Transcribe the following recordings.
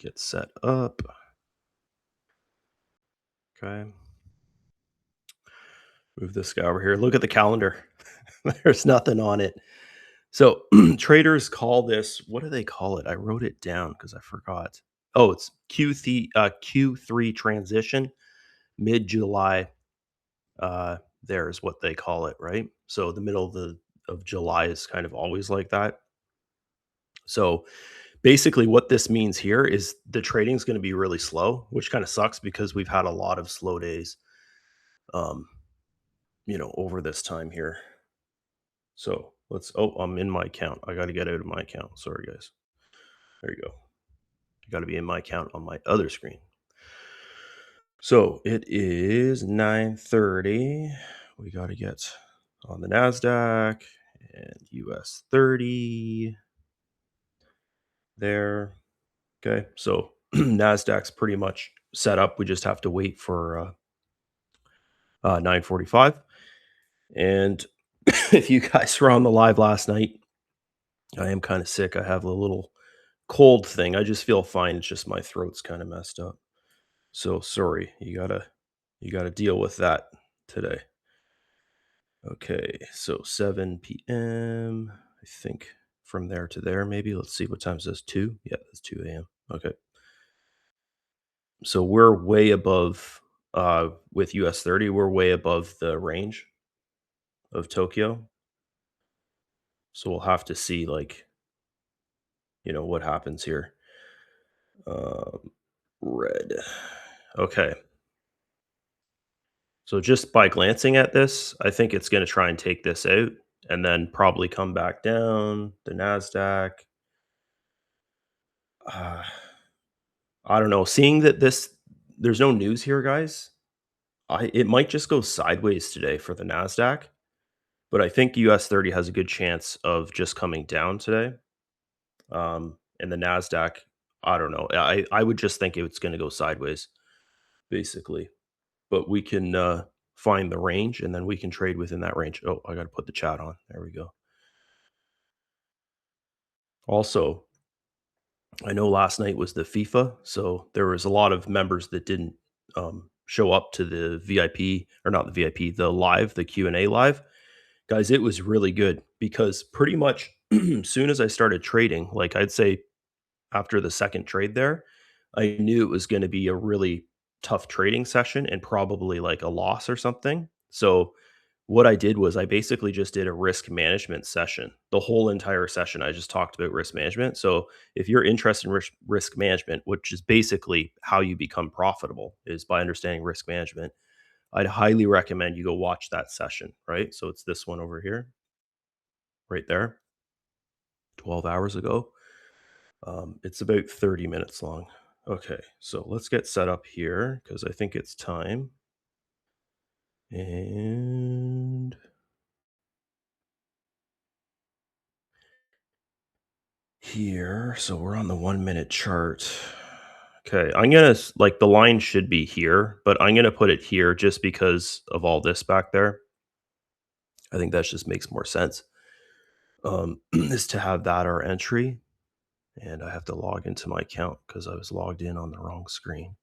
Get set up. Okay. Move this guy over here. Look at the calendar. There's nothing on it. So traders call this, what do they call it? I wrote it down because I forgot. Oh, it's Q3 transition, mid July. There's what they call it, right? So the middle of July is kind of always like that. So basically, what this means here is the trading is going to be really slow, which kind of sucks because we've had a lot of slow days, um, over this time here. So I'm in my account. I got to get out of my account. Sorry, guys. There you go. You got to be in my account on my other screen. So it is 9:30. We got to get on the NASDAQ and US 30 there. Okay. So NASDAQ's pretty much set up. We just have to wait for 9:45. And if you guys were on the live last night, I am kind of sick. I have a little cold thing. I just feel fine. It's just my throat's kind of messed up. So sorry. You gotta deal with that today. Okay, so 7 p.m. I think from there to there, maybe. Let's see what time is this? 2? Yeah, it's 2 a.m. Okay. So we're way above with US 30, we're way above the range of Tokyo. So we'll have to see what happens here. Um red. Okay. So just by glancing at this, I think it's going to try and take this out and then probably come back down the Nasdaq. Uh, I don't know. Seeing that there's no news here, guys. It might just go sideways today for the Nasdaq, but I think US 30 has a good chance of just coming down today. And the Nasdaq, I don't know. I would just think it's going to go sideways, basically. But we can find the range and then we can trade within that range. Oh, I got to put the chat on. There we go. Also, I know last night was the FIFA, so there was a lot of members that didn't show up to the VIP or not the VIP, the live, the Q&A live. Guys, it was really good because pretty much soon as I started trading, like I'd say after the second trade there, I knew it was going to be a really tough trading session and probably like a loss or something. So what I did was I basically just did a risk management session. The whole entire session, I just talked about risk management. So if you're interested in risk management, which is basically how you become profitable, is by understanding risk management, I'd highly recommend you go watch that session, right? So it's this one over here, right there, 12 hours ago. It's about 30 minutes long. Okay, so let's get set up here because I think it's time. And here, so we're on the 1 minute chart. Okay, I'm gonna like the line should be here, but I'm gonna put it here just because of all this back there. I think that just makes more sense. Is to have that our entry, and I have to log into my account because I was logged in on the wrong screen.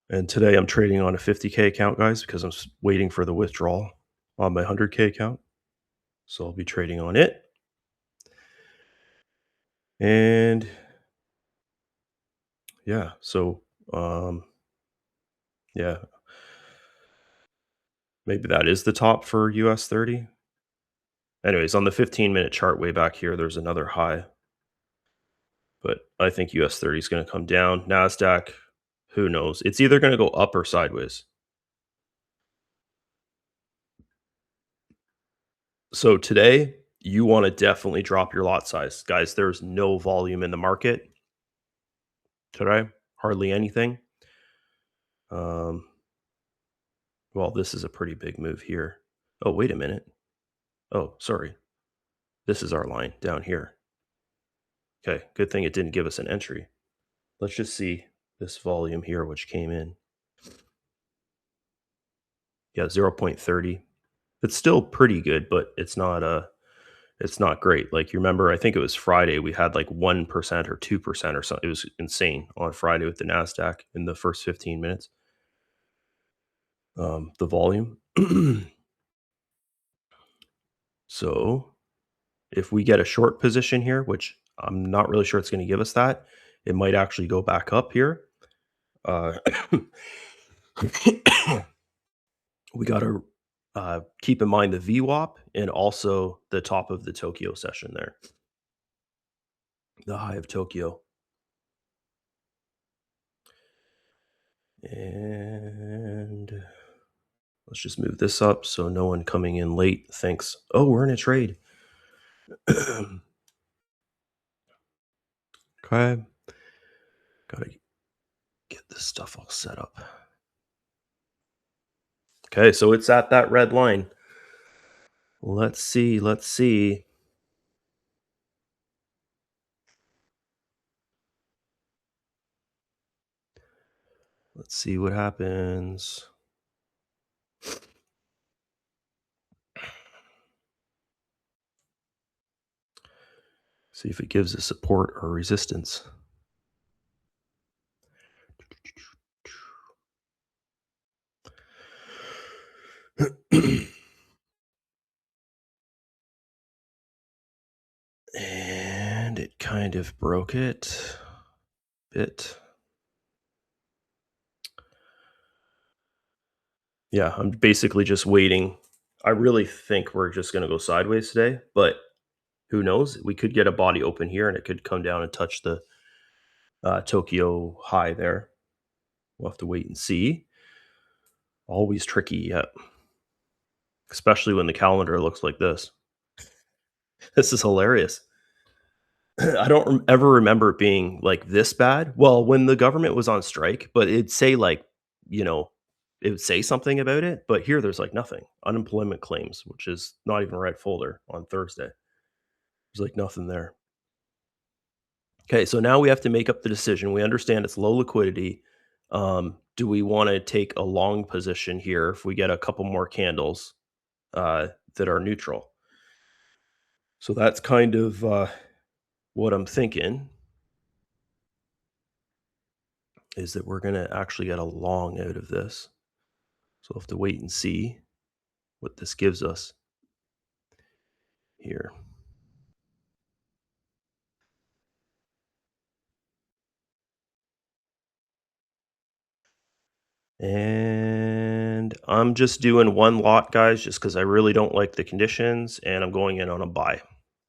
And today I'm trading on a 50K account, guys, because I'm waiting for the withdrawal on my 100K account. So I'll be trading on it. And yeah, so um, yeah, maybe that is the top for US 30. Anyways, on the 15-minute chart way back here, there's another high. But I think US 30 is going to come down. NASDAQ, who knows? It's either going to go up or sideways. So today, you want to definitely drop your lot size. Guys, there's no volume in the market today, hardly anything. Um, well, this is a pretty big move here. Oh, wait a minute. Oh, sorry. This is our line down here. Okay, good thing it didn't give us an entry. Let's just see this volume here, which came in. Yeah, 0.30. It's still pretty good, but it's It's not great. Like, you remember, I think it was Friday, we had like 1% or 2% or something. It was insane on Friday with the Nasdaq in the first 15 minutes, the volume. So, if we get a short position here, which I'm not really sure it's gonna give us that, it might actually go back up here. Uh, we gotta, keep in mind the VWAP and also the top of the Tokyo session there, the high of Tokyo. And let's just move this up so no one coming in late thinks, "Oh, we're in a trade." Okay, gotta get this stuff all set up. Okay, so it's at that red line. Let's see, let's see. Let's see what happens. See if it gives us support or resistance. And it kind of broke it a bit. Yeah, I'm basically just waiting. I really think we're just gonna go sideways today, but who knows? We could get a body open here and it could come down and touch the Tokyo high there. We'll have to wait and see. Always tricky, yeah, especially when the calendar looks like this. This is hilarious. I don't ever remember it being like this bad. Well, when the government was on strike, but it'd say like, you know, it would say something about it. But here there's like nothing. Unemployment claims, which is not even a red folder on Thursday. There's like nothing there. Okay, so now we have to make up the decision. We understand it's low liquidity. Do we want to take a long position here if we get a couple more candles that are neutral? So that's kind of what I'm thinking is that we're going to actually get a long out of this. So we'll have to wait and see what this gives us here. And I'm just doing one lot, guys, just because I really don't like the conditions and I'm going in on a buy.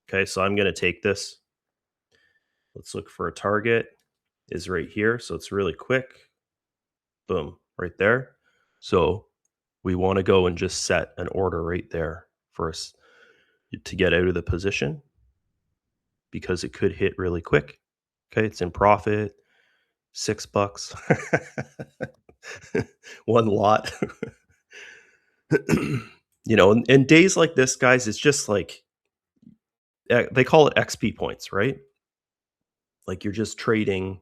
Okay, so I'm going to take this. Let's look for a target. Is right here. So it's really quick. Boom, right there. So we want to go and just set an order right there for us to get out of the position because it could hit really quick. Okay, it's in profit, $6. One lot. In days like this, guys, it's just like they call it XP points, right? Like you're just trading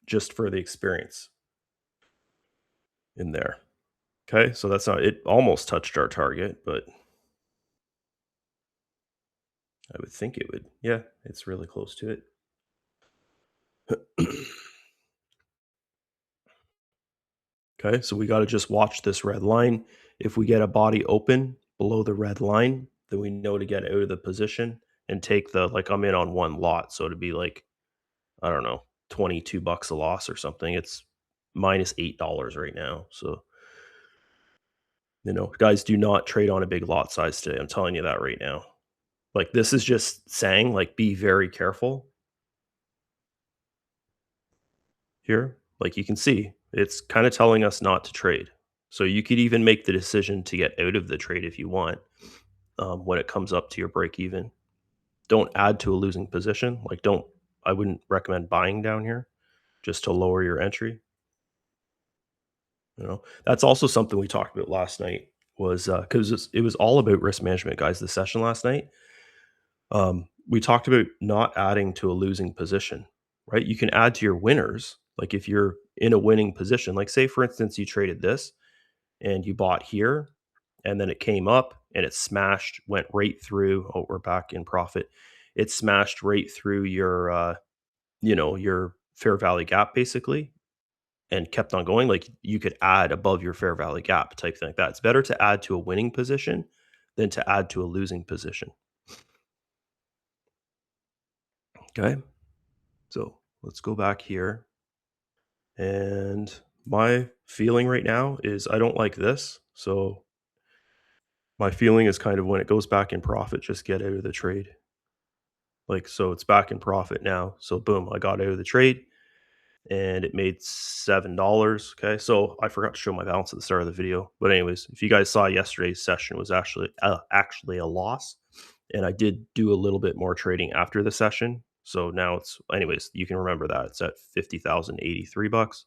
just for the experience in there. Okay, so that's not it. Almost touched our target, but I would think it would. Yeah, it's really close to it. Okay, so we got to just watch this red line. If we get a body open below the red line, then we know to get out of the position and take the like I'm in on one lot, so to be like I don't know, $22 a loss or something. It's minus $8 right now. So, guys do not trade on a big lot size today. I'm telling you that right now. Like this is just saying like be very careful here. Like you can see, it's kind of telling us not to trade. So you could even make the decision to get out of the trade if you want when it comes up to your break even. Don't add to a losing position. Like don't. I wouldn't recommend buying down here just to lower your entry. That's also something we talked about last night was because it was all about risk management, guys. The session last night, we talked about not adding to a losing position, right? You can add to your winners, like if you're in a winning position, like say for instance you traded this and you bought here and then it came up and it smashed, went right through. Oh, we're back in profit. It smashed right through your, your fair value gap basically, and kept on going. Like you could add above your fair value gap type thing like that. It's better to add to a winning position than to add to a losing position. Okay. So let's go back here. And my feeling right now is I don't like this. So my feeling is kind of when it goes back in profit, just get out of the trade. Like, so it's back in profit now. So boom, I got out of the trade and it made $7. Okay. So I forgot to show my balance at the start of the video. But anyways, if you guys saw yesterday's session was actually a loss. And I did do a little bit more trading after the session. So now it's anyways, you can remember that. It's at 50,083 bucks.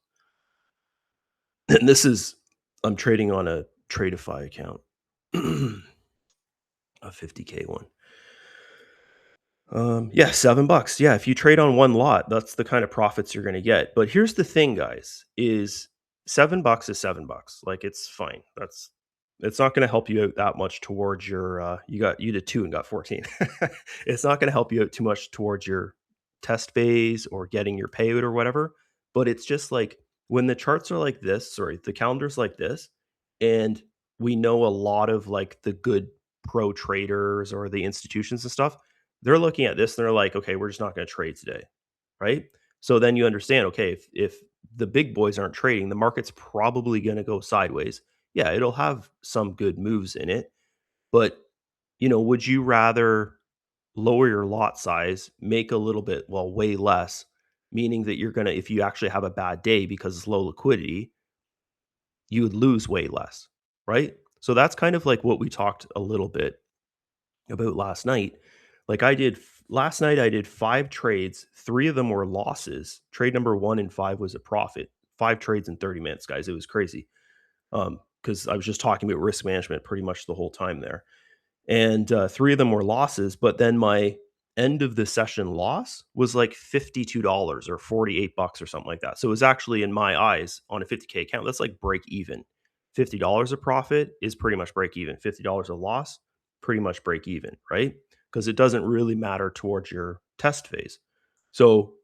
And this is I'm trading on a Tradeify account. A 50K one. Yeah, $7. Yeah, if you trade on one lot, that's the kind of profits you're gonna get. But here's the thing, guys, is $7 is $7. Like it's fine. It's not gonna help you out that much towards your you did 2 and got 14. It's not gonna help you out too much towards your test phase or getting your payout or whatever. But it's just like when the charts are like this, sorry, the calendar's like this, and we know a lot of like the good pro traders or the institutions and stuff, they're looking at this and they're like, okay, we're just not going to trade today. Right. So then you understand, okay, if the big boys aren't trading, the market's probably going to go sideways. Yeah, it'll have some good moves in it. But, would you rather lower your lot size, make a little bit, well, way less, meaning that you're going to, if you actually have a bad day because it's low liquidity, you would lose way less. Right. So that's kind of like what we talked a little bit about last night. Like last night, I did 5 trades. 3 of them were losses. Trade number 1 and 5 was a profit. 5 trades in 30 minutes, guys. It was crazy. Because I was just talking about risk management pretty much the whole time there. And 3 of them were losses, but then my end of the session loss was like $52 or 48 bucks or something like that. So it was actually in my eyes on a 50K account, that's like break even. $50 a profit is pretty much break even. $50 a loss, pretty much break even, right? Because it doesn't really matter towards your test phase. So,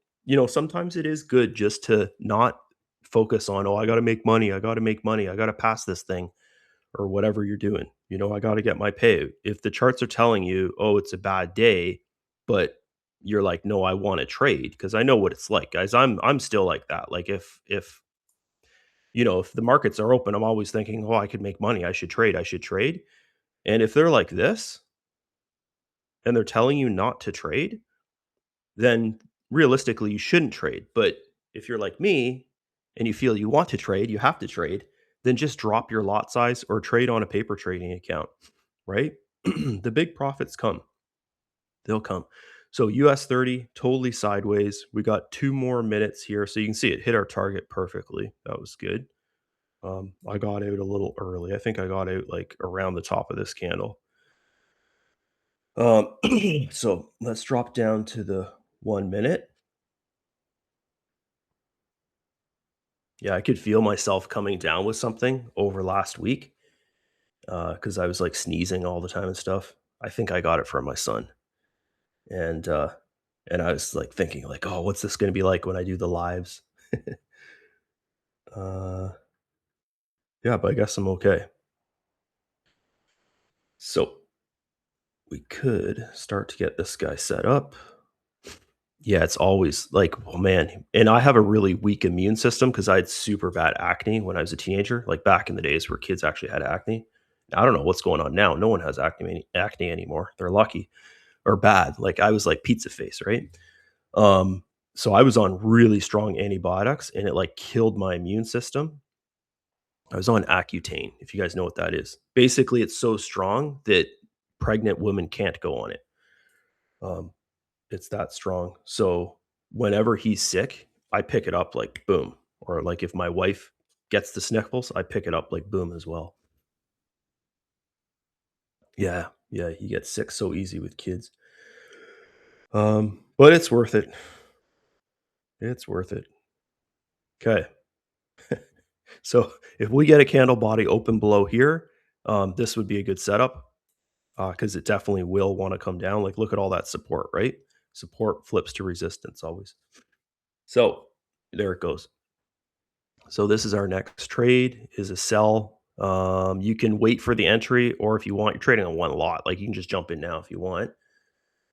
sometimes it is good just to not focus on, oh, I got to make money. I got to make money. I got to pass this thing or whatever you're doing. I got to get my pay. If the charts are telling you, oh, it's a bad day, but you're like, no, I want to trade because I know what it's like, guys. I'm still like that. Like if the markets are open, I'm always thinking, oh, I could make money. I should trade. I should trade. And if they're like this and they're telling you not to trade, then realistically you shouldn't trade. But if you're like me and you feel you want to trade, you have to trade, then just drop your lot size or trade on a paper trading account, right? The big profits come. They'll come. So US 30 totally sideways. We got 2 more minutes here. So you can see it hit our target perfectly. That was good. I got out a little early. I think I got out like around the top of this candle. Um, so let's drop down to the 1 minute. Yeah, I could feel myself coming down with something over last week because I was like sneezing all the time and stuff. I think I got it from my son, and and I was like thinking like, oh, what's this going to be like when I do the lives? uh, yeah, but I guess I'm okay. So we could start to get this guy set up. Yeah, it's always like, oh man. And I have a really weak immune system because I had super bad acne when I was a teenager, like back in the days where kids actually had acne. I don't know what's going on now. No one has acne anymore. They're lucky or bad. Like I was like pizza face, right? Um, so I was on really strong antibiotics and it like killed my immune system. I was on Accutane, if you guys know what that is. Basically, it's so strong that pregnant women can't go on it. Um, It's that strong. So whenever he's sick, I pick it up like boom. Or like if my wife gets the sniffles, I pick it up like boom as well. Yeah, yeah, he gets sick so easy with kids. But it's worth it. It's worth it. Okay. So if we get a candle body open below here, This would be a good setup because it definitely will want to come down. Like, look at all that support, right? Support flips to resistance always. So there it goes. So this is our next trade is a sell. You can wait for the entry, or if you want, you're trading on one lot. Like you can just jump in now if you want.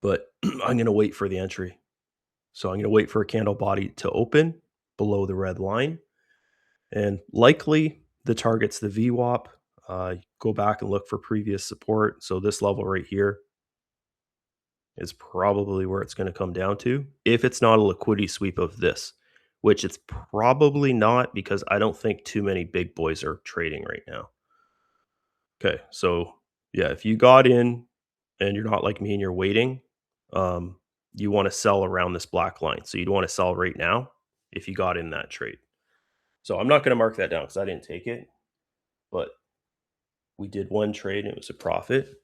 But I'm going to wait for the entry. So I'm going to wait for a candle body to open below the red line, and likely the target's the VWAP. Go back and look for previous support. So this level right here is probably where it's going to come down to if it's not a liquidity sweep of this, which it's probably not because I don't think too many big boys are trading right now. Okay, so yeah, if you got in and you're not like me and you're waiting, um, you want to sell around this black line. So you'd want to sell right now if you got in that trade. So I'm not going to mark that down because I didn't take it, but we did one trade and it was a profit.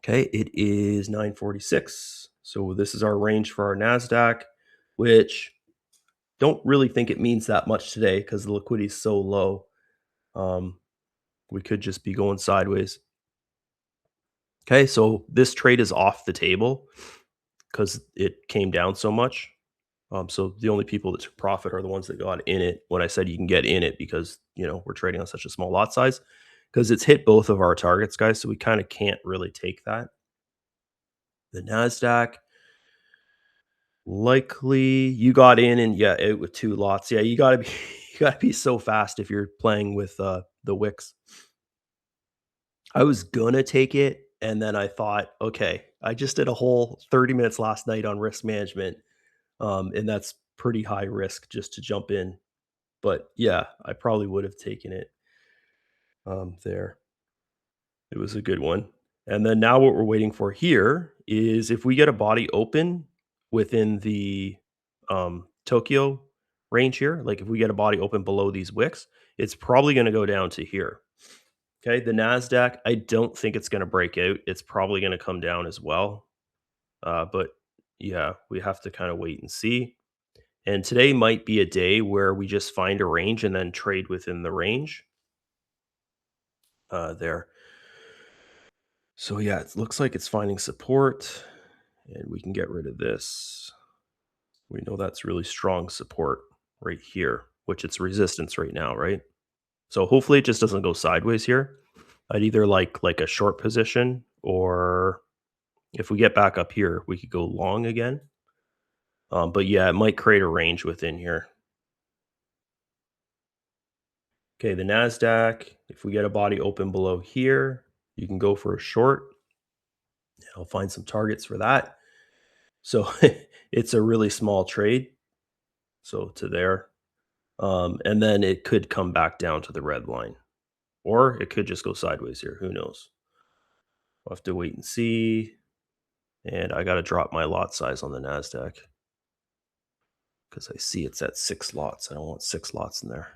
Okay, it is 9:46. So this is our range for our Nasdaq, which don't really think it means that much today because the liquidity is so low. Um, we could just be going sideways. Okay, so this trade is off the table because it came down so much. So the only people that took profit are the ones that got in it. When I said you can get in it because we're trading on such a small lot size, because it's hit both of our targets, guys. So we kind of can't really take that. The Nasdaq, likely you got in and yeah, it with 2 lots. Yeah, you gotta be you gotta be so fast if you're playing with, the wicks. I was gonna take it, and then I thought, "Okay, I just did a whole 30 minutes last night on risk management, and that's pretty high risk just to jump in." But, yeah, I probably would have taken it, there. It was a good one. And then now what we're waiting for here is if we get a body open within the Tokyo range here, like if we get a body open below these wicks, it's probably going to go down to here. Okay. The NASDAQ, I don't think it's going to break out. It's probably going to come down as well. But yeah, we have to kind of wait and see. And today might be a day where we just find a range and then trade within the range there. So yeah, it looks like it's finding support and we can get rid of this. We know that's really strong support right here, which it's resistance right now, right? So hopefully it just doesn't go sideways here. I'd either like a short position or if we get back up here, we could go long again. But yeah, it might create a range within here. Okay, the Nasdaq. If we get a body open below here, you can go for a short. I'll find some targets for that. So it's a really small trade. So to there. And then it could come back down to the red line, or it could just go sideways here. Who knows? We'll have to wait and see. And I got to drop my lot size on the NASDAQ because I see it's at 6 lots. I don't want 6 lots in there.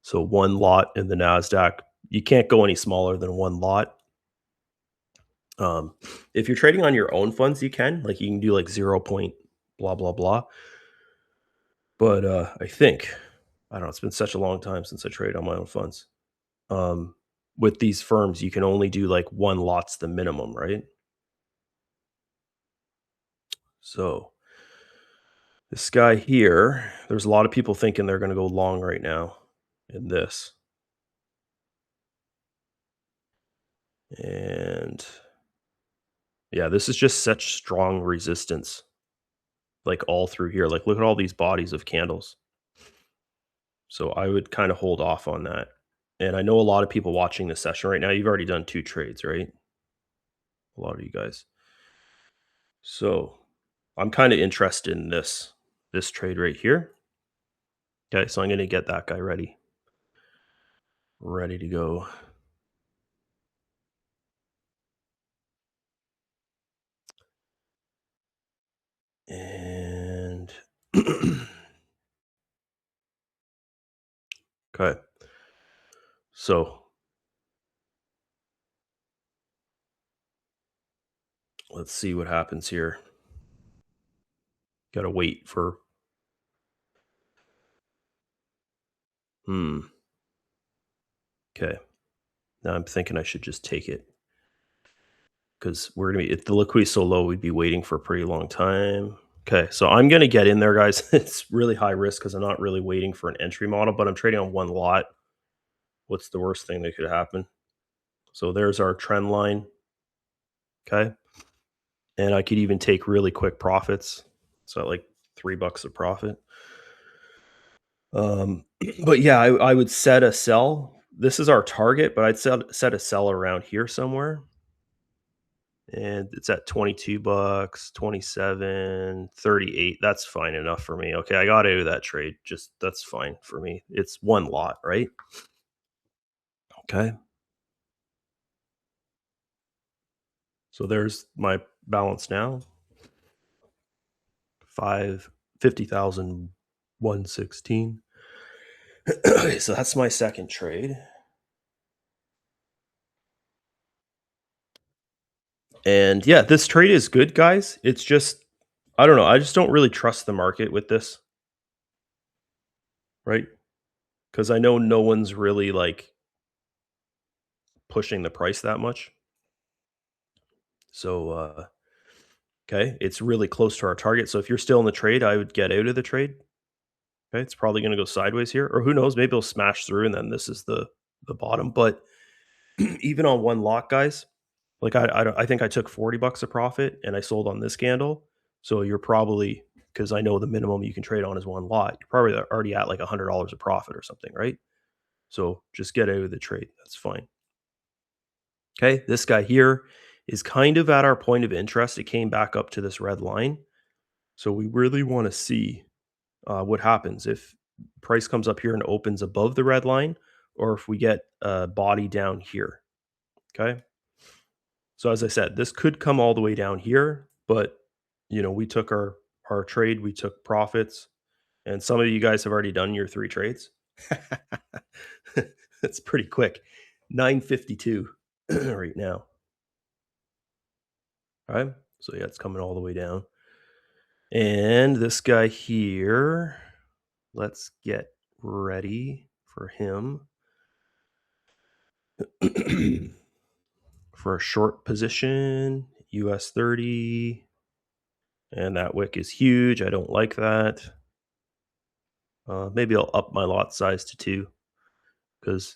So one lot in the NASDAQ, you can't go any smaller than one lot. Um, if you're trading on your own funds, you can. Like you can do like 0 point blah, blah, blah. But I think, I don't know, it's been such a long time since I trade on my own funds. Um, with these firms, you can only do like one lot's the minimum, right? So this guy here, there's a lot of people thinking they're going to go long right now in this. And yeah, this is just such strong resistance, like all through here. Like, look at all these bodies of candles. So I would kind of hold off on that. And I know a lot of people watching this session right now, you've already done 2 trades, right? A lot of you guys. So I'm kind of interested in this trade right here. Okay, so I'm going to get that guy ready to go. And okay, so let's see what happens here. Got to wait for, hmm. Okay. Now I'm thinking I should just take it because we're gonna be if the liquidity's so low, we'd be waiting for a pretty long time. Okay, so I'm gonna get in there, guys. It's really high risk because I'm not really waiting for an entry model, but I'm trading on one lot. What's the worst thing that could happen? So there's our trend line. Okay. And I could even take really quick profits. So like $3 a profit. Um, but yeah, I would set a sell. This is our target, but I'd set a sell around here somewhere. And it's at $22, 27, 38. That's fine enough for me. Okay, I got out of that trade. Just that's fine for me. It's one lot, right? Okay. So there's my balance now. 550,116. Okay, so that's my second trade. And yeah, this trade is good, guys. It's just I don't know. I just don't really trust the market with this, right? Because I know no one's really like pushing the price that much. So okay, it's really close to our target. So if you're still in the trade, I would get out of the trade. Okay, it's probably going to go sideways here, or who knows? Maybe it'll smash through, and then this is the bottom. But even on one lot, guys, like I think I took $40 a profit, and I sold on this candle. So you're probably because I know the minimum you can trade on is one lot. You're probably already at like $100 a profit or something, right? So just get out of the trade. That's fine. Okay, this guy here is kind of at our point of interest. It came back up to this red line. So we really want to see what happens if price comes up here and opens above the red line, or if we get a body down here. Okay. So as I said, this could come all the way down here, but we took our trade, we took profits, and some of you guys have already done your three trades. That's pretty quick. 952 right now. All right. So yeah, it's coming all the way down. And this guy here, let's get ready for him. For a short position, US 30. And that wick is huge. I don't like that. Maybe I'll up my lot size to two because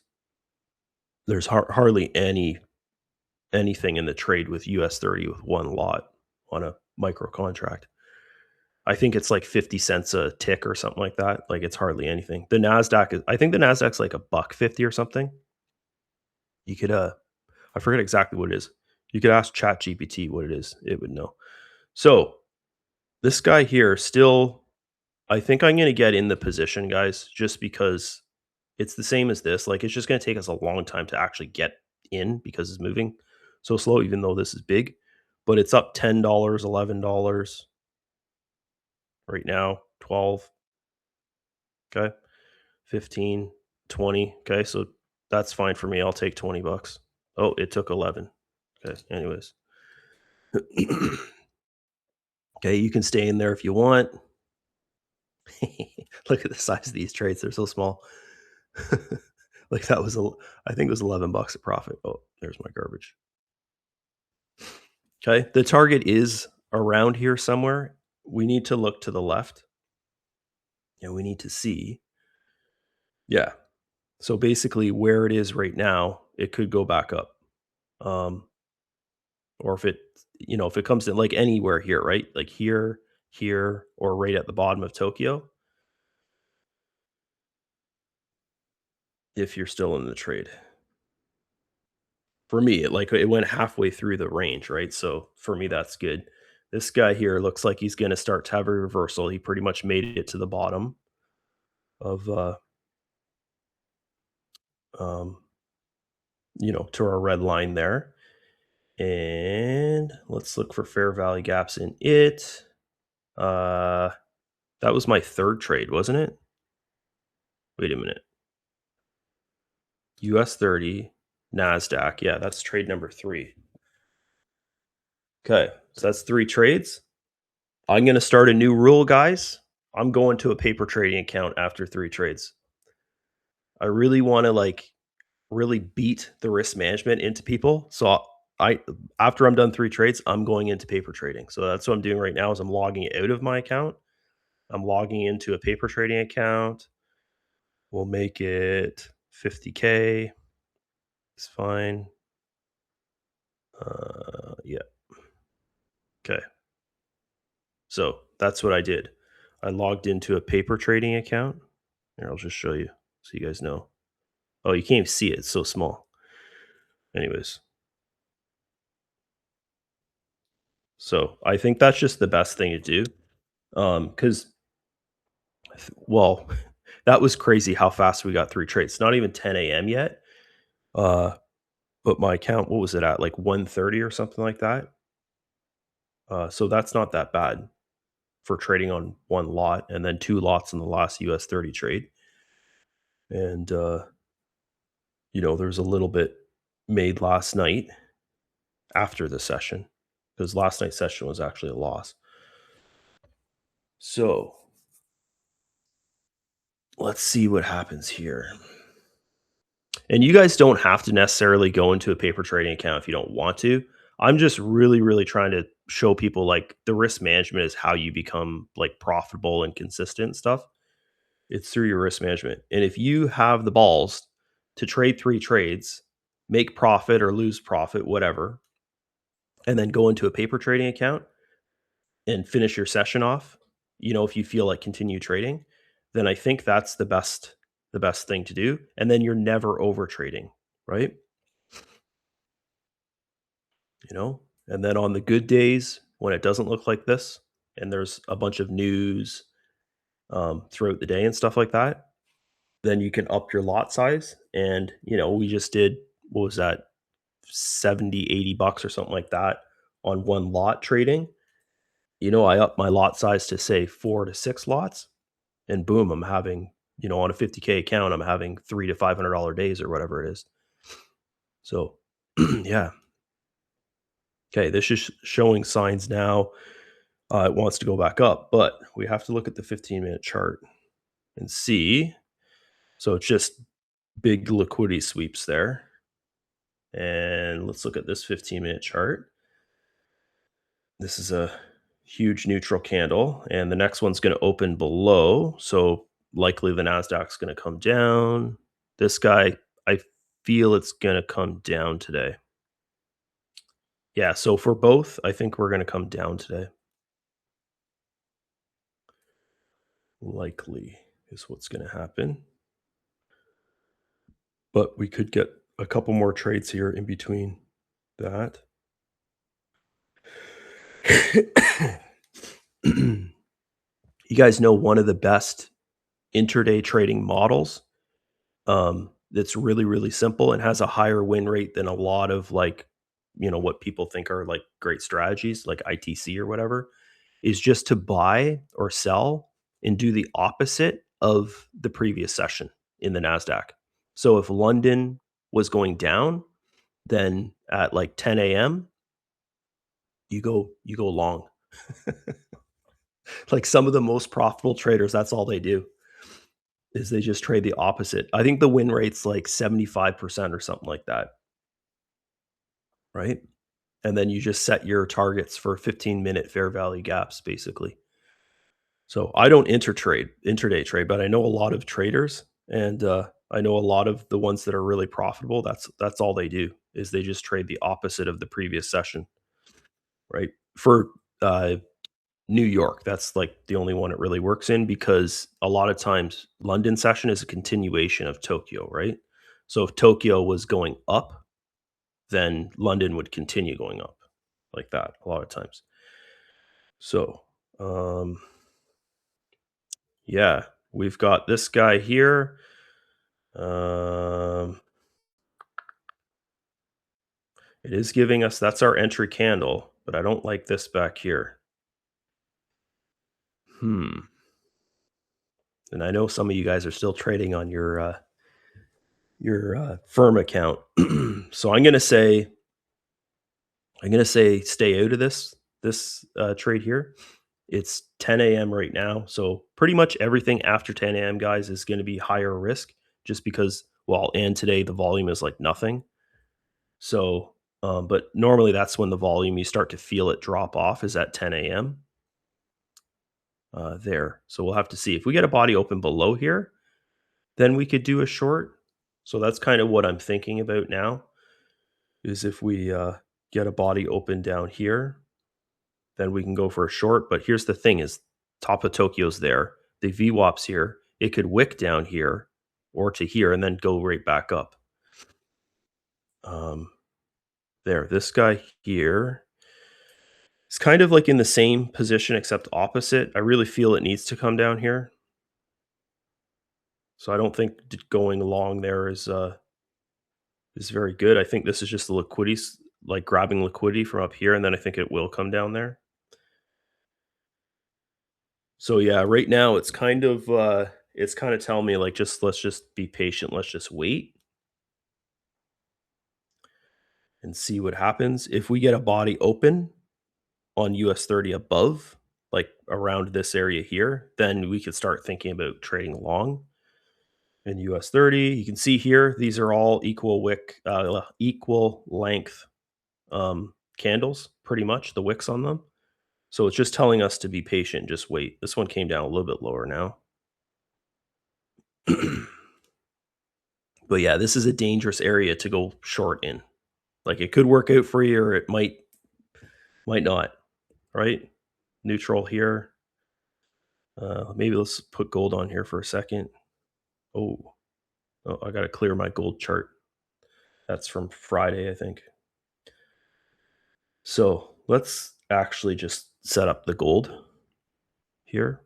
there's hardly anything in the trade with US 30 with one lot on a micro contract. I think it's like 50 cents a tick or something like that. Like it's hardly anything. The Nasdaq is I think the Nasdaq's like a buck 50 or something. You could I forget exactly what it is. You could ask Chat GPT what it is. It would know. So this guy here still I think I'm gonna get in the position, guys, just because it's the same as this. Like it's just gonna take us a long time to actually get in because it's moving so slow, even though this is big. But it's up $10, $11 right now, 12. Okay. 15, 20. Okay. So that's fine for me. I'll take $20. Oh, it took 11. Okay. Anyways. Okay. You can stay in there if you want. Look at the size of these trades. They're so small. Like that was I think it was $11 a profit. Oh, there's my garbage. Okay. The target is around here somewhere. We need to look to the left and we need to see. Yeah. So basically where it is right now, it could go back up. Um, or if it comes in like anywhere here, right? Like here, here, or right at the bottom of Tokyo, if you're still in the trade. For me, it went halfway through the range, right? So for me, that's good. This guy here looks like he's going to start to have a reversal. He pretty much made it to the bottom of, um, to our red line there. And let's look for fair value gaps in it. Uh, that was my third trade, wasn't it? Wait a minute. US 30, NASDAQ. Yeah, that's trade number three. Okay, so that's three trades. I'm going to start a new rule, guys. I'm going to a paper trading account after three trades. I really want to really beat the risk management into people. So I after I'm done 3 trades, I'm going into paper trading. So that's what I'm doing right now is I'm logging out of my account. I'm logging into a paper trading account. We'll make it 50K. It's fine. Yeah. Okay. So that's what I did. I logged into a paper trading account. Here, I'll just show you so you guys know. Oh, you can't even see it. It's so small. Anyways, so I think that's just the best thing to do. Because well, that was crazy how fast we got 3 trades. It's not even 10 a.m. yet. Uh, but my account, what was it at? Like 1:30 or something like that. So that's not that bad for trading on one lot and then 2 lots in the last US 30 trade. And there's a little bit made last night after the session because last night's session was actually a loss. So let's see what happens here. And you guys don't have to necessarily go into a paper trading account if you don't want to. I'm just really, really trying to show people like the risk management is how you become like profitable and consistent and stuff. It's through your risk management. And if you have the balls to trade 3 trades, make profit or lose profit, whatever, and then go into a paper trading account and finish your session off, if you feel like continue trading, then I think that's the best thing to do. And then you're never over trading, right? You know? And then on the good days when it doesn't look like this and there's a bunch of news throughout the day and stuff like that, then you can up your lot size. And, we just did, what was that, 70, $80 or something like that on one lot trading. I up my lot size to say 4 to 6 lots, and boom, I'm having, on a 50K account, I'm having $300 to $500 days or whatever it is. So, yeah. Okay, this is showing signs now. It wants to go back up, but we have to look at the 15-minute chart and see. So it's just big liquidity sweeps there. And let's look at this 15-minute chart. This is a huge neutral candle, and the next one's going to open below. So likely the Nasdaq's going to come down. This guy, I feel it's going to come down today. Yeah, so for both, I think we're going to come down today. Likely is what's going to happen. But we could get a couple more trades here in between that. You guys know one of the best intraday trading models that's really, really simple and has a higher win rate than a lot of like, what people think are like great strategies, like ITC or whatever, is just to buy or sell and do the opposite of the previous session in the NASDAQ. So if London was going down, then at like 10 a.m., you go long. Like some of the most profitable traders, that's all they do is they just trade the opposite. I think the win rate's like 75% or something like that, right? And then you just set your targets for 15-minute fair value gaps, basically. So I don't intraday trade, but I know a lot of traders, and I know a lot of the ones that are really profitable. That's all they do is they just trade the opposite of the previous session, right? For uh, New York, that's like the only one it really works in because a lot of times London session is a continuation of Tokyo, right? So if Tokyo was going up, then London would continue going up like that a lot of times. So, yeah, we've got this guy here. Um, it is giving us that's our entry candle, but I don't like this back here. Hmm. And I know some of you guys are still trading on your firm account. So I'm gonna say stay out of this trade here. It's 10 a.m. right now, so pretty much everything after 10 a.m., guys, is gonna be higher risk just because Well, and today the volume is like nothing. So, but normally that's when the volume you start to feel it drop off is at 10 a.m. There. So we'll have to see if we get a body open below here, then we could do a short. So that's kind of what I'm thinking about now is if we get a body open down here, then we can go for a short. But here's the thing: is top of Tokyo's there, the VWAP's here. It could wick down here or to here and then go right back up. Um, there, this guy here is kind of like in the same position except opposite. I really feel it needs to come down here. So I don't think going along there is very good. I think this is just the liquidity, like grabbing liquidity from up here, and then I think it will come down there. So yeah, right now it's kind of telling me like just let's just be patient, let's just wait and see what happens. If we get a body open on US 30 above, like around this area here, then we could start thinking about trading long in US 30. You can see here these are all equal length candles, pretty much the wicks on them. So it's just telling us to be patient, just wait. This one came down a little bit lower now. But yeah, this is a dangerous area to go short in. Like it could work out for you or it might not, right? Neutral here. Maybe let's put gold on here for a second. Oh, oh, I got to clear my gold chart. That's from Friday, I think. So let's actually just set up the gold here.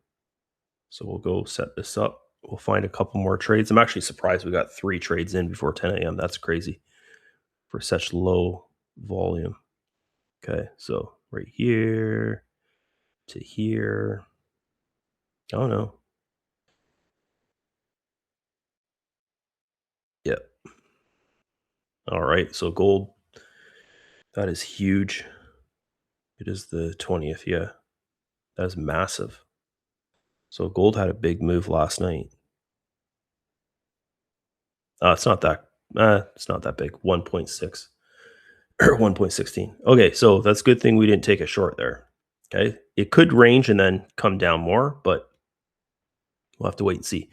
So we'll go set this up. We'll find a couple more trades. I'm actually surprised we got 3 trades in before 10 a.m. That's crazy for such low volume. Okay, so right here to here. Oh no. Yep. All right. So gold, that is huge. It is the 20th. Yeah. That is massive. So gold had a big move last night. It's not that it's not that big. 1.6 or 1.16. Okay, so that's a good thing we didn't take a short there. Okay. It could range and then come down more, but we'll have to wait and see.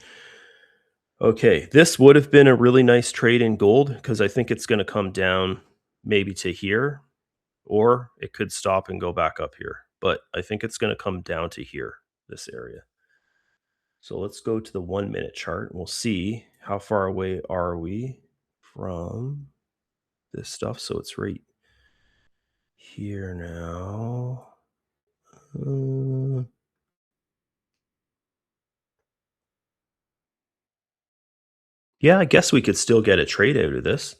Okay, this would have been a really nice trade in gold because I think it's going to come down maybe to here, or it could stop and go back up here. But I think it's going to come down to here, this area. So let's go to the 1 minute chart and we'll see how far away are we from this stuff. So it's right here now. Uh, yeah, I guess we could still get a trade out of this.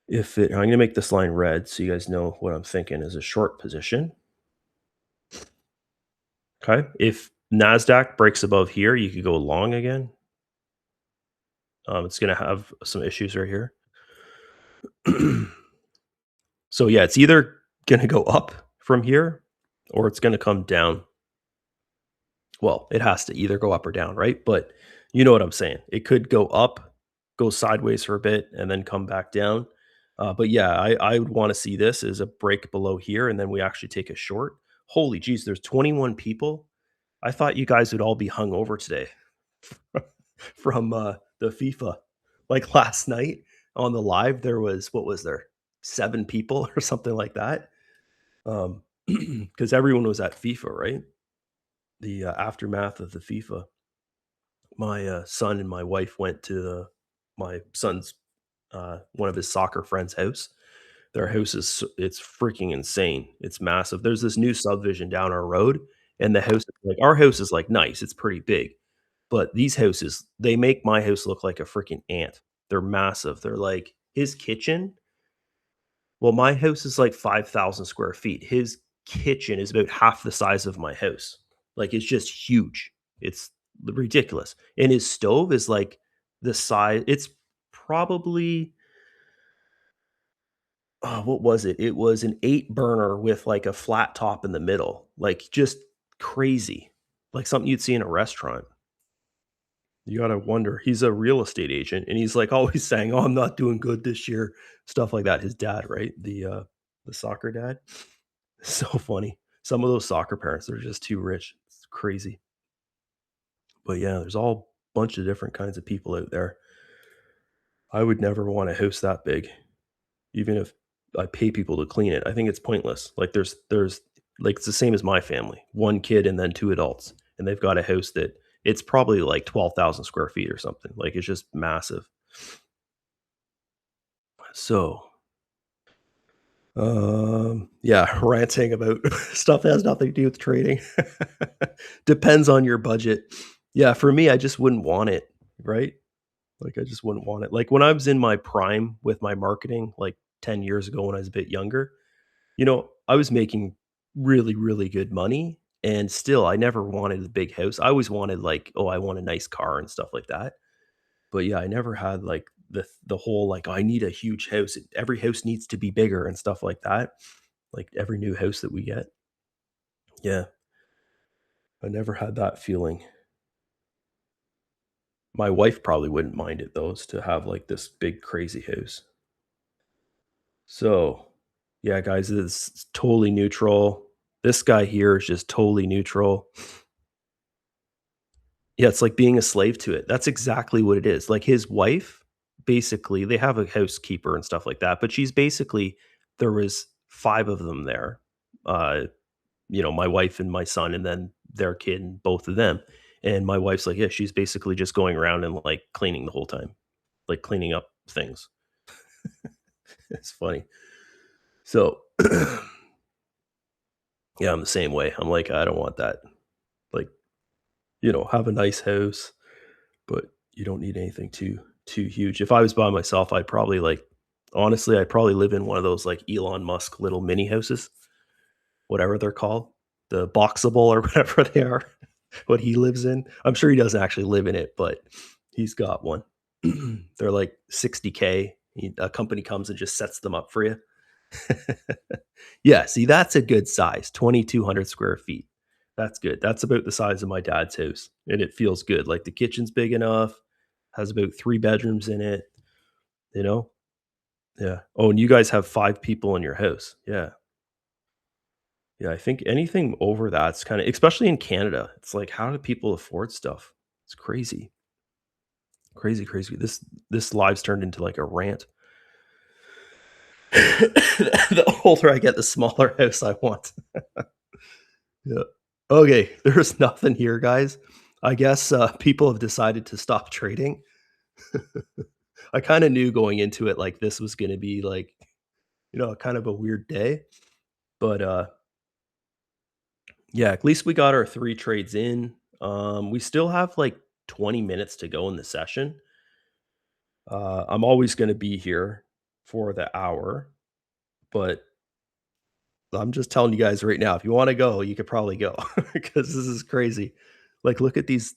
If it, I'm going to make this line red so you guys know what I'm thinking is a short position. Okay. If NASDAQ breaks above here, you could go long again. It's going to have some issues right here. So yeah, it's either going to go up from here or it's going to come down. Well, it has to either go up or down, right? But you know what I'm saying. It could go up, go sideways for a bit, and then come back down. But yeah, I would want to see this as a break below here, and then we actually take a short. Holy geez, there's 21 people. I thought you guys would all be hung over today from the FIFA. Like last night on the live, there was what was there 7 people or something like that. Because everyone was at FIFA, right? The aftermath of the FIFA. My son and my wife went to my son's one of his soccer friends' house. Their house is it's freaking insane. It's massive. There's this new subdivision down our road, and the house like our house is like nice. It's pretty big, but these houses they make my house look like a freaking ant. They're massive. They're like his kitchen. Well, my house is like 5,000 square feet. His kitchen is about half the size of my house. Like it's just huge. It's ridiculous. And his stove is like the size. It's probably what was it? It was an 8 burner with, like, a flat top in the middle, like, just crazy, like something you'd see in a restaurant. You gotta wonder. He's a real estate agent, and he's, like, always saying, "Oh, I'm not doing good this year," stuff like that. His dad, right? The soccer dad? So funny. Some of those soccer parents, they're just too rich. It's crazy. But, yeah, there's all bunch of different kinds of people out there. I would never want a house that big, even if I pay people to clean it. I think it's pointless. Like, there's like, it's the same as my family, 1 kid and then 2 adults, and they've got a house that it's probably, like, 12,000 square feet or something. Like, it's just massive. So, yeah, ranting about stuff that has nothing to do with trading. Depends on your budget. Yeah, for me, I just wouldn't want it, right? Like, I just wouldn't want it. Like, when I was in my prime with my marketing, like 10 years ago when I was a bit younger, I was making really, really good money, and still, I never wanted a big house. I always wanted, like, "Oh, I want a nice car," and stuff like that. But, yeah, I never had, like, the whole, like, "I need a huge house. Every house needs to be bigger," and stuff like that. Like, every new house that we get. Yeah, I never had that feeling. My wife probably wouldn't mind it, though, is to have, like, this big crazy house. So, yeah, guys, it's totally neutral. This guy here is just totally neutral. Yeah, it's like being a slave to it. That's exactly what it is. Like, his wife, basically they have a housekeeper and stuff like that, but she's basically there was 5 of them there. Uh, my wife and my son and then their kid and both of them. And my wife's like, yeah, she's basically just going around and, like, cleaning the whole time, like, cleaning up things. It's funny. So, yeah, I'm the same way. I'm like, I don't want that. Like, have a nice house, but you don't need anything too huge. If I was by myself, I'd probably honestly, I'd probably live in one of those like Elon Musk little mini houses, whatever they're called, the boxable or whatever they are, what he lives in. I'm sure he doesn't actually live in it, but he's got one. They're like 60K. A company comes and just sets them up for you. Yeah, see, that's a good size, 2,200 square feet. That's good. That's about the size of my dad's house, and it feels good. Like, the kitchen's big enough, has about 3 bedrooms in it, you know? Yeah. Oh, and you guys have 5 people in your house. Yeah. Yeah, I think anything over that's kinda especially in Canada, it's like, how do people afford stuff? It's crazy. Crazy, crazy. This live's turned into, like, a rant. The older I get, the smaller house I want. Yeah. Okay, there's nothing here, guys. I guess, people have decided to stop trading. I kinda knew going into it, like, this was gonna be, like, kind of a weird day, but, yeah, at least we got our 3 trades in. We still have, like, 20 minutes to go in the session. I'm always gonna be here for the hour, but I'm just telling you guys right now, if you wanna go, you could probably go because this is crazy. Like, look at these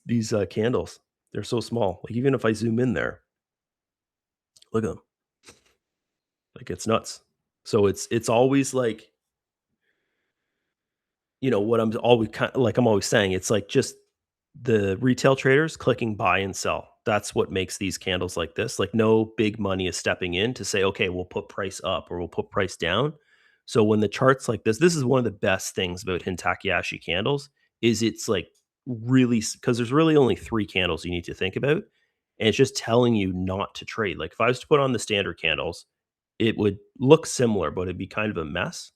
candles. They're so small. Like, even if I zoom in there, look at them. Like, it's nuts. So it's always like, what I'm always saying, it's like just the retail traders clicking buy and sell. That's what makes these candles like this. Like, no big money is stepping in to say, okay, we'll put price up or we'll put price down. So when the charts like this is one of the best things about Hintakeyashi candles is it's like really because there's really only 3 candles you need to think about. And it's just telling you not to trade. Like, if I was to put on the standard candles, it would look similar, but it'd be kind of a mess.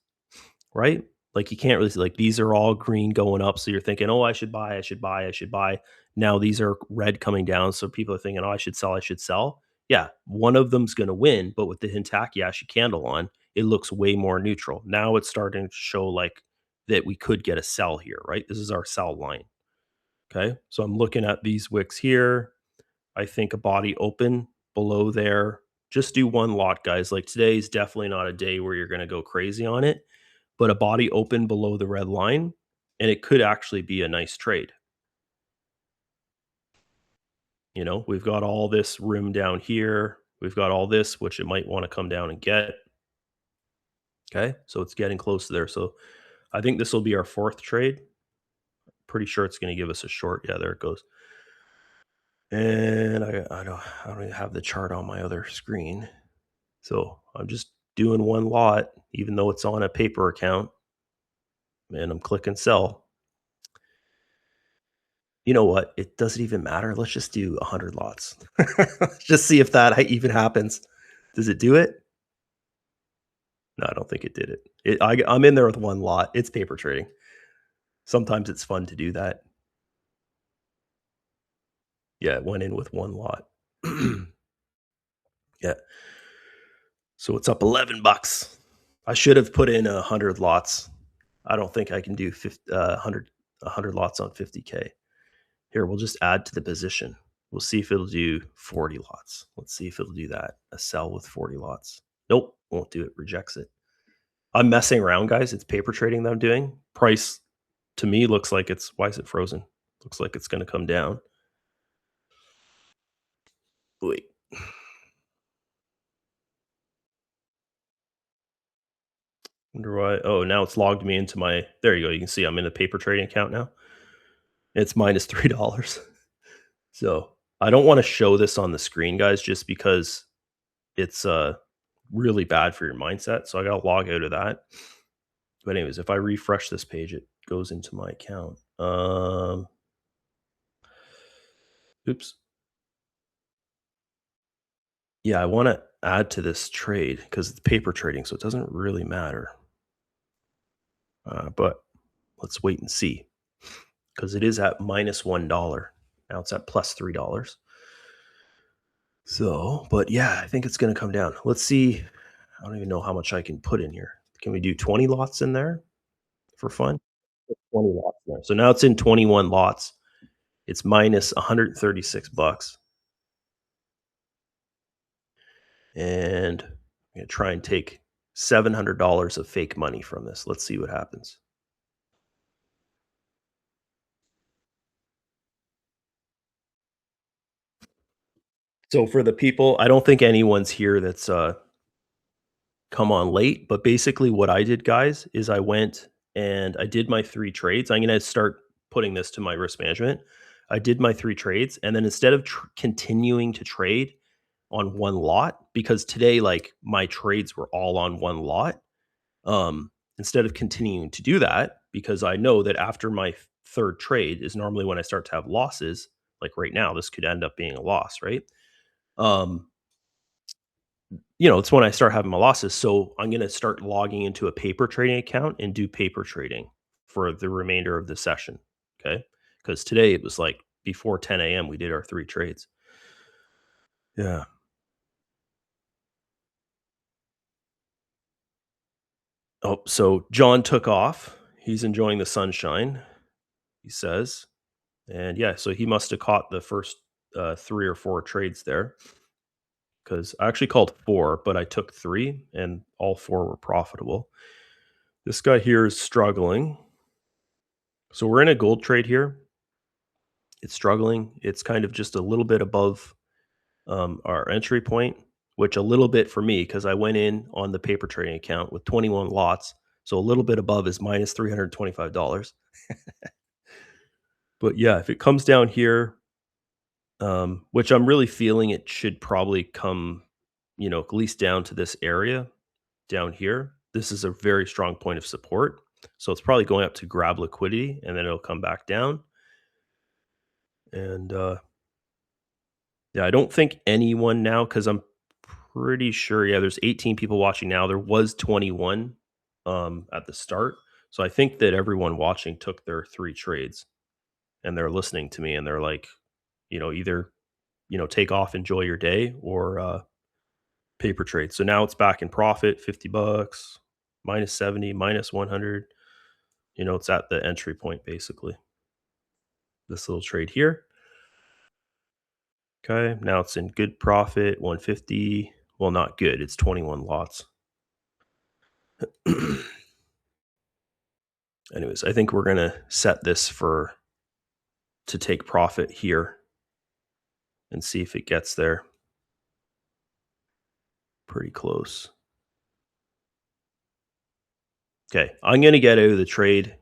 Right? Like, you can't really see, like, these are all green going up, so you're thinking, "Oh, I should buy, I should buy, I should buy." Now these are red coming down, so people are thinking, "Oh, I should sell, I should sell." Yeah, one of them's gonna win, but with the Hintakeyashi candle on, it looks way more neutral. Now it's starting to show, like, that we could get a sell here, right? This is our sell line, okay? So I'm looking at these wicks here. I think a body open below there. Just do 1 lot, guys. Like, today's definitely not a day where you're gonna go crazy on it, but a body open below the red line, and it could actually be a nice trade. We've got all this room down here. We've got all this, which it might want to come down and get. Okay. So it's getting close to there. So I think this will be our 4th trade. Pretty sure it's going to give us a short. Yeah, there it goes. And I don't even have the chart on my other screen. So I'm just doing one lot, even though it's on a paper account, and I'm clicking sell. You know what? It doesn't even matter. Let's just do 100 lots. Just see if that even happens. Does it do it? No, I don't think it did it. I'm in there with one lot. It's paper trading. Sometimes it's fun to do that. Yeah, it went in with one lot. Yeah. So it's up 11 bucks. I should have put in 100 lots. I don't think I can do 100 lots on 50K. Here, we'll just add to the position. We'll see if it'll do 40 lots. Let's see if it'll do that. A sell with 40 lots. Nope, won't do it. Rejects it. I'm messing around, guys. It's paper trading that I'm doing. Price to me looks like why is it frozen? Looks like it's going to come down. Wait. Wonder why. Oh, now it's logged me into my. There you go. You can see I'm in a paper trading account now. It's minus $3. So I don't want to show this on the screen, guys, just because it's really bad for your mindset. So I got to log out of that. But anyways, if I refresh this page, it goes into my account. Oops. Yeah, I want to add to this trade because it's paper trading, so it doesn't really matter. But let's wait and see because it is at minus $1. Now it's at plus $3. So, but yeah, I think it's going to come down. Let's see. I don't even know how much I can put in here. Can we do 20 lots in there for fun? Put 20 lots in there. So now it's in 21 lots. It's minus 136 bucks. And I'm going to try and take $700 of fake money from this. Let's see what happens. So for the people, I don't think anyone's here that's come on late, but basically what I did, guys, is I went and I did my 3 trades. I'm gonna start putting this to my risk management. I did my 3 trades, and then instead of continuing to trade on one lot, because today, like, my trades were all on one lot, instead of continuing to do that, because I know that after my 3rd trade is normally when I start to have losses, like right now, this could end up being a loss, right? Um, it's when I start having my losses. So I'm going to start logging into a paper trading account and do paper trading for the remainder of the session. Okay. Because today it was like before 10 a.m. we did our 3 trades. Yeah. Oh, so John took off. He's enjoying the sunshine, he says. And yeah, so he must have caught the first 3 or 4 trades there because I actually called 4, but I took 3 and all 4 were profitable. This guy here is struggling. So we're in a gold trade here. It's struggling. It's kind of just a little bit above our entry point, which a little bit for me because I went in on the paper trading account with 21 lots. So a little bit above is minus $325. But yeah, if it comes down here, which I'm really feeling it should probably come, at least down to this area down here. This is a very strong point of support. So it's probably going up to grab liquidity and then it'll come back down. And yeah, I don't think anyone now because I'm pretty sure. Yeah, there's 18 people watching now. There was 21 at the start, so I think that everyone watching took their 3 trades and they're listening to me and they're like, either take off, enjoy your day, or paper trade. So now it's back in profit, 50 bucks, minus 70, minus 100. It's at the entry point basically. This little trade here. Okay, now it's in good profit, 150. Well, not good. It's 21 lots. Anyways, I think we're going to set this to take profit here and see if it gets there. Pretty close. Okay, I'm going to get out of the trade.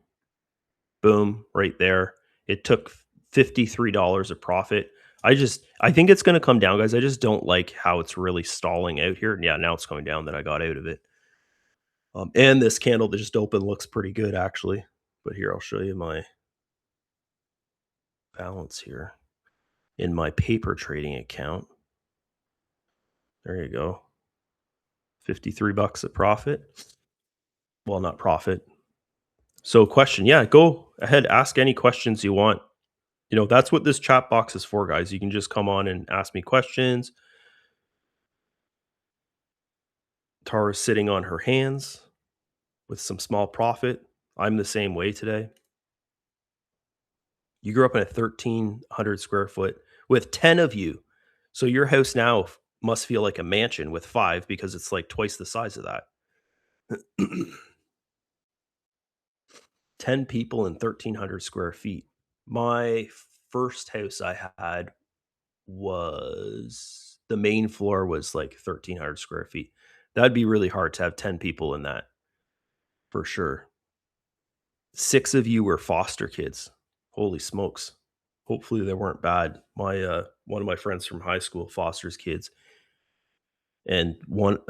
Boom, right there. It took $53 of profit. I think it's gonna come down, guys. I just don't like how it's really stalling out here. Yeah, now it's coming down that I got out of it. And this candle that just opened looks pretty good actually. But here, I'll show you my balance here in my paper trading account. There you go. 53 bucks at profit. Well, not profit. So question, yeah, go ahead, ask any questions you want. That's what this chat box is for, guys. You can just come on and ask me questions. Tara's sitting on her hands with some small profit. I'm the same way today. You grew up in a 1,300 square foot with 10 of you. So your house now must feel like a mansion with five because it's like twice the size of that. 10 people in 1,300 square feet. My first house I had was the main floor was like 1,300 square feet. That'd be really hard to have 10 people in that for sure. Six of you were foster kids. Holy smokes. Hopefully they weren't bad. My one of my friends from high school fosters kids, and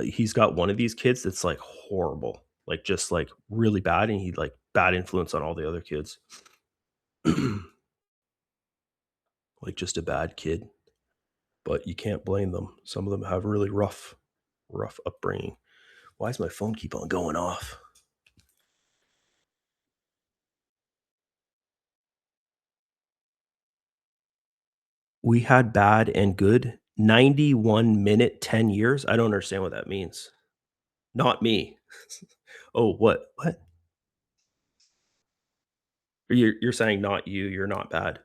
he's got one of these kids that's like horrible, like just like really bad, and he like bad influence on all the other kids. Like just a bad kid, but you can't blame them. Some of them have really rough upbringing. Why does my phone keep on going off? We had bad and good 91-minute 10 years. I don't understand what that means. Not me. Oh, what? What? You're saying not you, you're not bad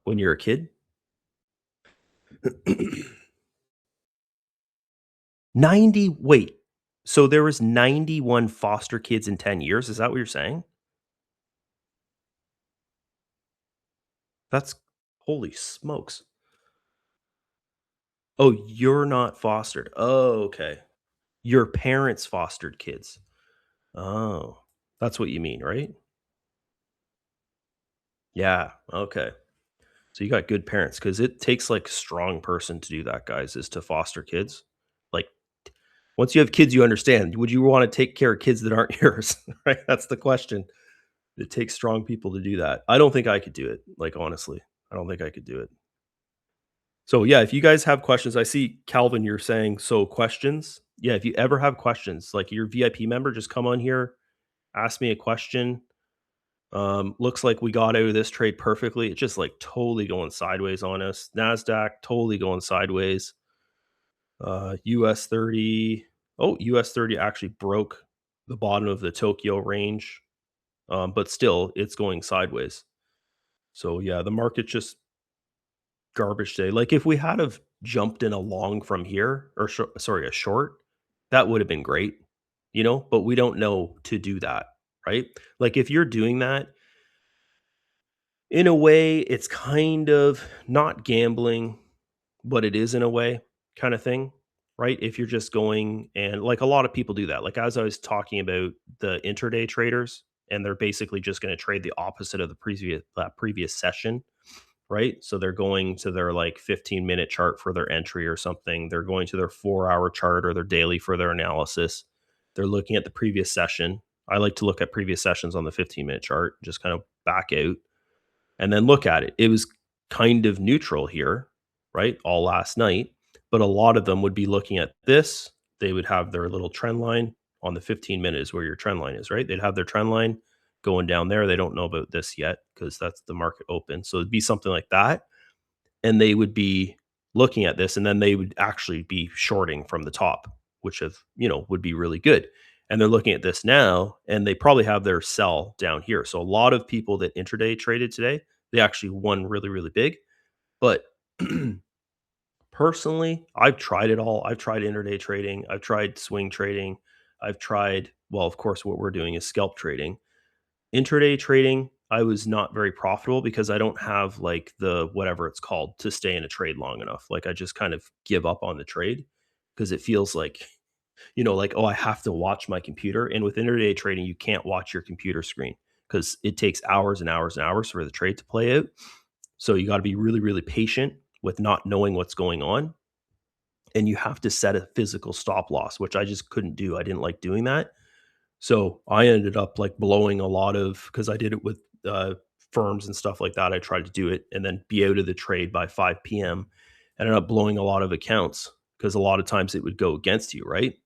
when you're a kid? 90 wait. So there was 91 foster kids in 10 years? Is that what you're saying? That's holy smokes. Oh, you're not fostered. Oh, okay. Your parents fostered kids. Oh, that's what you mean, right? Yeah, okay. So you got good parents because it takes like strong person to do that, guys, is to foster kids. Like once you have kids, you understand. Would you want to take care of kids that aren't yours? Right? That's the question. It takes strong people to do that. I don't think I could do it. Like honestly, I don't think I could do it. So yeah, if you guys have questions, I see Calvin, you're saying so questions. Yeah, if you ever have questions, like your VIP member, just come on here, ask me a question. Looks like we got out of this trade perfectly. It's just like totally going sideways on us. Nasdaq totally going sideways. US 30. Oh, US 30 actually broke the bottom of the Tokyo range. But still it's going sideways. So yeah, the market just garbage day. Like if we had have jumped in a long from here or sorry, a short, that would have been great, but we don't know to do that, right? Like if you're doing that, in a way, it's kind of not gambling, but it is in a way kind of thing, right? If you're just going and like a lot of people do that. Like as I was talking about the intraday traders, and they're basically just going to trade the opposite of the previous session, right? So they're going to their like 15-minute chart for their entry or something. They're going to their 4-hour chart or their daily for their analysis. They're looking at the previous session. I like to look at previous sessions on the 15-minute chart, just kind of back out and then look at it. It was kind of neutral here, right? All last night, but a lot of them would be looking at this. They would have their little trend line on the 15 minutes where your trend line is, right? They'd have their trend line going down there. They don't know about this yet because that's the market open. So it'd be something like that. And they would be looking at this and then they would actually be shorting from the top, which would be really good. And they're looking at this now and they probably have their sell down here. So a lot of people that intraday traded today, they actually won really, really big. But personally, I've tried it all. I've tried intraday trading, I've tried swing trading, I've tried, well, of course, what we're doing is scalp trading. Intraday trading, I was not very profitable because I don't have like the whatever it's called to stay in a trade long enough. Like I just kind of give up on the trade because it feels like, like, oh, I have to watch my computer. And with intraday trading, you can't watch your computer screen because it takes hours and hours and hours for the trade to play out. So you got to be really, really patient. with not knowing what's going on, and you have to set a physical stop loss, which I just couldn't do. I didn't like doing that. So I ended up like blowing a lot of because I did it with firms and stuff like that. I tried to do it and then be out of the trade by 5 p.m. Ended up blowing a lot of accounts because a lot of times it would go against you, right?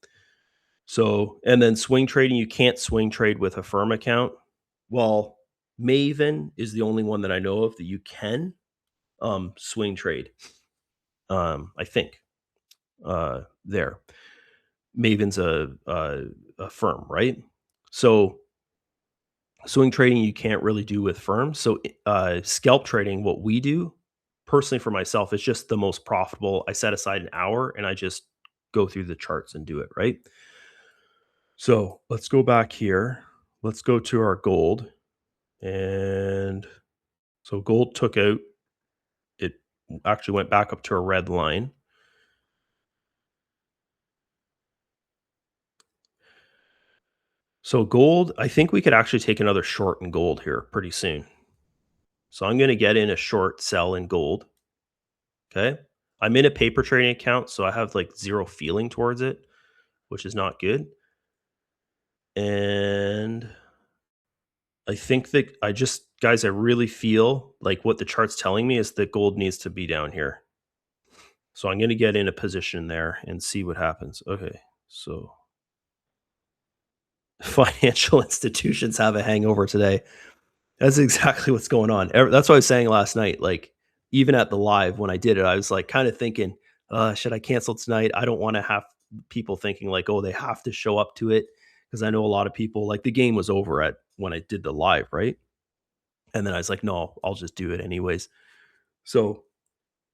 So, and then swing trading, you can't swing trade with a firm account. Well, Maven is the only one that I know of that you can swing trade. I think there. Maven's a firm, right? So swing trading you can't really do with firms. So scalp trading, what we do personally for myself is just the most profitable. I set aside an hour and I just go through the charts and do it, right? So let's go back here. Let's go to our gold. And so gold took out, it actually went back up to a red line. So gold, I think we could actually take another short in gold here pretty soon. So I'm going to get in a short sell in gold. Okay. I'm in a paper trading account, so I have like zero feeling towards it, which is not good. And I think that guys, I really feel like what the chart's telling me is that gold needs to be down here. So I'm going to get in a position there and see what happens. Okay. So financial institutions have a hangover today. That's exactly what's going on. That's what I was saying last night. Like, even at the live when I did it, I was like kind of thinking, should I cancel tonight? I don't want to have people thinking like, oh, they have to show up to it. Because I know a lot of people like the game was over at when I did the live, right? And then I was like, no, I'll just do it anyways. So,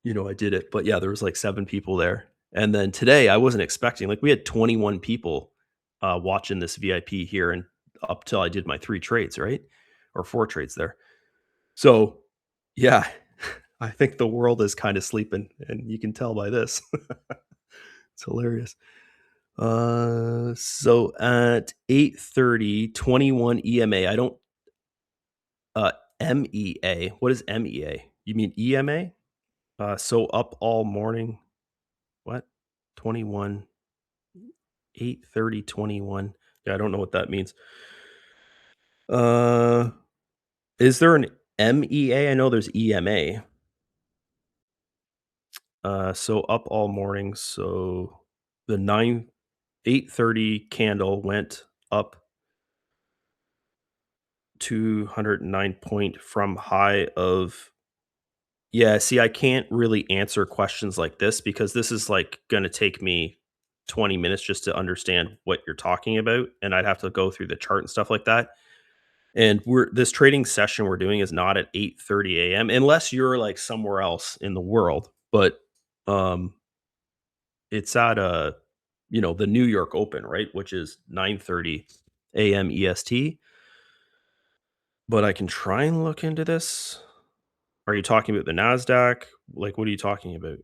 I did it. But yeah, there was like 7 people there. And then today I wasn't expecting, like we had 21 people watching this VIP here and up till I did my 3 trades, right? Or 4 trades there. So, yeah, I think the world is kind of sleeping, and you can tell by this. It's hilarious. So at 8:30, 21 EMA. I don't MEA. What is MEA? You mean EMA? So up all morning. What? 21 8:30 21. Yeah, I don't know what that means. Uh is there an MEA? I know there's EMA. So up all morning. So the 8:30 candle went up 209 point from high of. Yeah, see, I can't really answer questions like this because this is like going to take me 20 minutes just to understand what you're talking about, and I'd have to go through the chart and stuff like that. And we're this trading session we're doing is not at 8:30 a.m. unless you're like somewhere else in the world, but um it's at the New York Open, right, which is 9:30 a.m. EST. But I can try and look into this. Are you talking about the Nasdaq? Like, what are you talking about?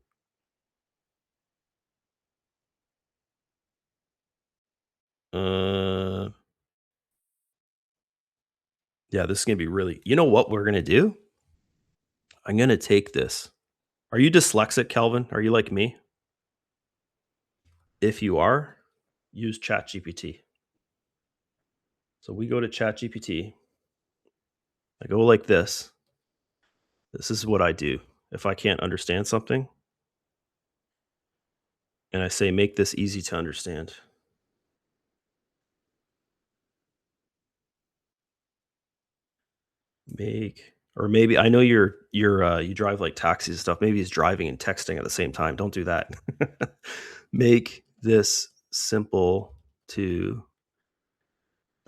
Uh, yeah, this is gonna be really. You know what we're gonna do? I'm gonna take this. Are you dyslexic, Kelvin? Are you like me? If you are, use ChatGPT. So we go to ChatGPT. I go like this. This is what I do. If I can't understand something, and I say, make this easy to understand. Make or maybe I know you drive like taxis and stuff. Maybe he's driving and texting at the same time. Don't do that. Make this simple to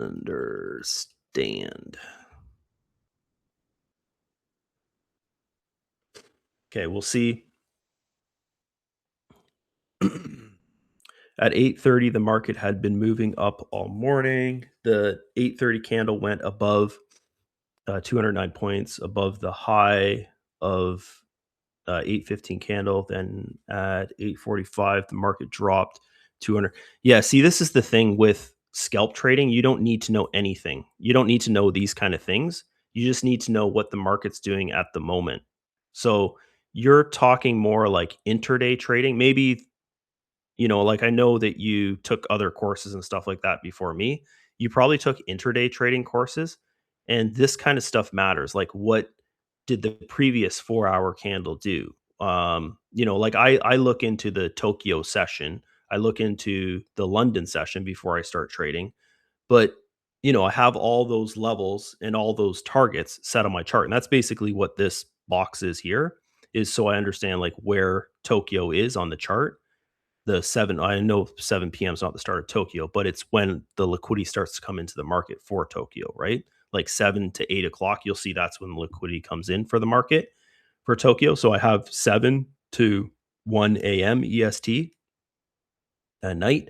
understand. Okay, we'll see. At 8:30, the market had been moving up all morning. The 8:30 candle went above 209 points above the high of 8:15 candle. Then at 8:45, the market dropped 200. Yeah, see, this is the thing with scalp trading. You don't need to know anything. You don't need to know these kind of things. You just need to know what the market's doing at the moment. So you're talking more like intraday trading, maybe, like I know that you took other courses and stuff like that before me. You probably took intraday trading courses, and this kind of stuff matters. Like, what did the previous 4 hour candle do? Like I look into the Tokyo session, I look into the London session before I start trading, but I have all those levels and all those targets set on my chart. And that's basically what this box is here, is so I understand like where Tokyo is on the chart. The 7 I know 7 p.m. is not the start of Tokyo, but it's when the liquidity starts to come into the market for Tokyo, right? Like 7 to 8 o'clock, you'll see that's when the liquidity comes in for the market for Tokyo. So I have 7 to 1 a.m. EST at night.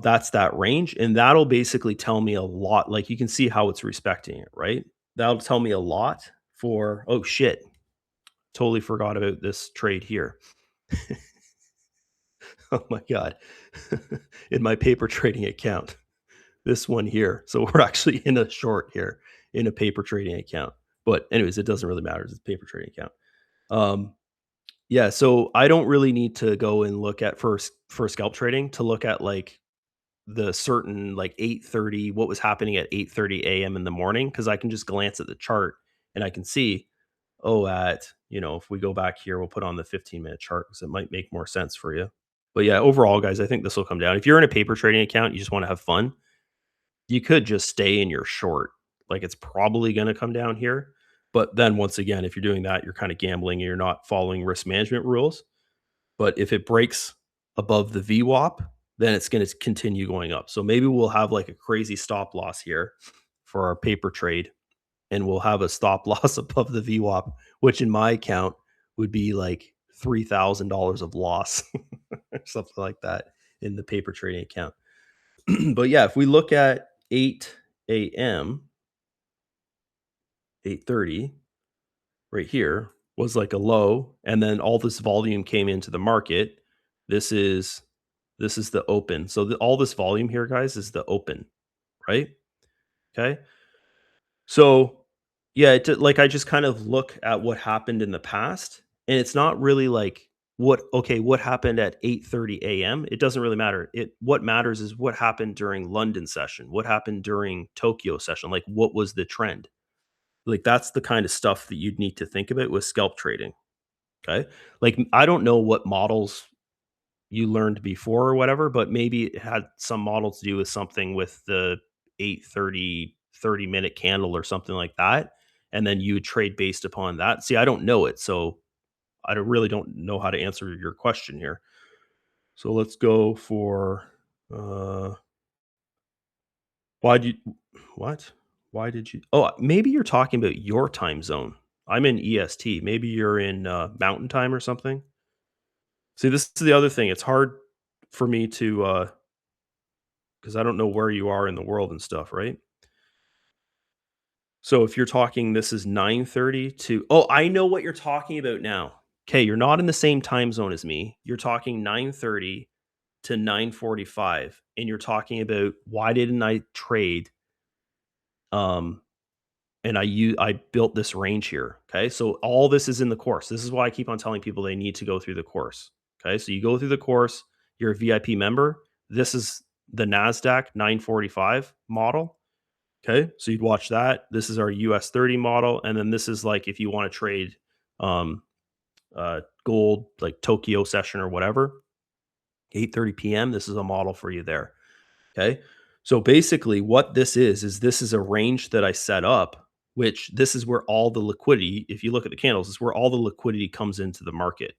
That's that range, and that'll basically tell me a lot. Like you can see how it's respecting it, right? That'll tell me a lot for, oh shit, totally forgot about this trade here. Oh my god. In my paper trading account. This one here. So we're actually in a short here in a paper trading account. But anyways, it doesn't really matter. It's a paper trading account. Um yeah, so I don't really need to go and look at for scalp trading to look at like the certain like 8:30 what was happening at 8:30 a.m. in the morning, because I can just glance at the chart and I can see, oh, if we go back here, we'll put on the 15-minute chart because it might make more sense for you. But yeah, overall, guys, I think this will come down. If you're in a paper trading account, you just want to have fun, you could just stay in your short. Like it's probably going to come down here. But then once again, if you're doing that, you're kind of gambling and you're not following risk management rules. But if it breaks above the VWAP, then it's going to continue going up. So maybe we'll have like a crazy stop loss here for our paper trade, and we'll have a stop loss above the VWAP, which in my account would be like $3,000 of loss or something like that in the paper trading account. But yeah, if we look at 8 a.m., 8:30 right here was like a low, and then all this volume came into the market. This is this is the open. So all this volume here, guys, is the open, right? Okay. So yeah, like I just kind of look at what happened in the past, and it's not really like what happened at 8:30 a.m. It doesn't really matter. What matters is what happened during London session, what happened during Tokyo session, like what was the trend? Like that's the kind of stuff that you'd need to think about with scalp trading. Okay. Like I don't know what models you learned before or whatever, but maybe it had some model to do with something with the 8:30 30-minute candle or something like that. And then you would trade based upon that. See, I don't know it. So really don't know how to answer your question here. So let's go for uh why did you what? Why did you maybe you're talking about your time zone. I'm in EST. Maybe you're in mountain time or something. See, this is the other thing. It's hard for me to because I don't know where you are in the world and stuff, right? So if you're talking this is 9:30 to oh, I know what you're talking about now. Okay, you're not in the same time zone as me. You're talking 9:30 to 9:45, and you're talking about why didn't I trade um and I built this range here. Okay. So all this is in the course. This is why I keep on telling people they need to go through the course. Okay. So you go through the course, you're a VIP member. This is the NASDAQ 945 model. Okay. So you'd watch that. This is our US 30 model. And then this is like if you want to trade um gold, like Tokyo session or whatever, 8:30 p.m. This is a model for you there. Okay. So basically, what this is a range that I set up, which this is where all the liquidity, if you look at the candles, is where all the liquidity comes into the market.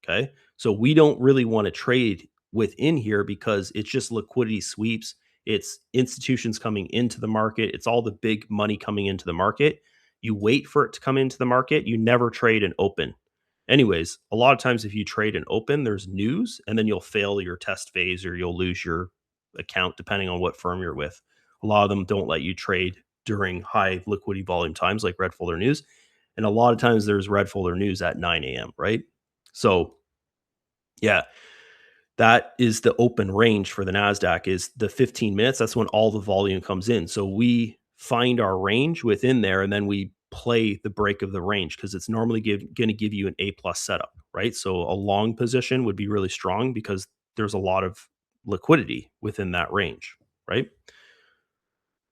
Okay. So we don't really want to trade within here because it's just liquidity sweeps. It's institutions coming into the market. It's all the big money coming into the market. You wait for it to come into the market. You never trade an open. Anyways, a lot of times if you trade an open, there's news and then you'll fail your test phase or you'll lose your account depending on what firm you're with. A lot of them don't let you trade during high liquidity volume times like red folder news. And a lot of times there's red folder news at 9 a.m., right? So yeah, that is the open range for the Nasdaq is the 15 minutes. That's when all the volume comes in. So we find our range within there, and then we play the break of the range because it's normally going to give you an A plus setup, right? So a long position would be really strong because there's a lot of liquidity within that range, right?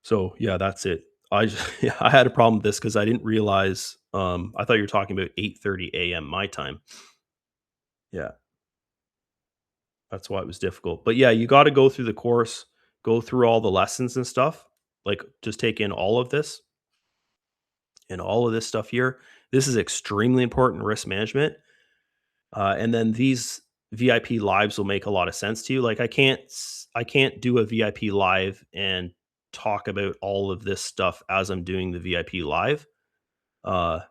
So yeah, that's it. Yeah, I had a problem with this because I didn't realize. I thought you were talking about 8:30 a.m. my time. Yeah, that's why it was difficult. But yeah, you got to go through the course, go through all the lessons and stuff. Like just take in all of this and all of this stuff here. This is extremely important risk management. And then these VIP lives will make a lot of sense to you. Like I can't do a VIP live and talk about all of this stuff as I'm doing the VIP live. Uh,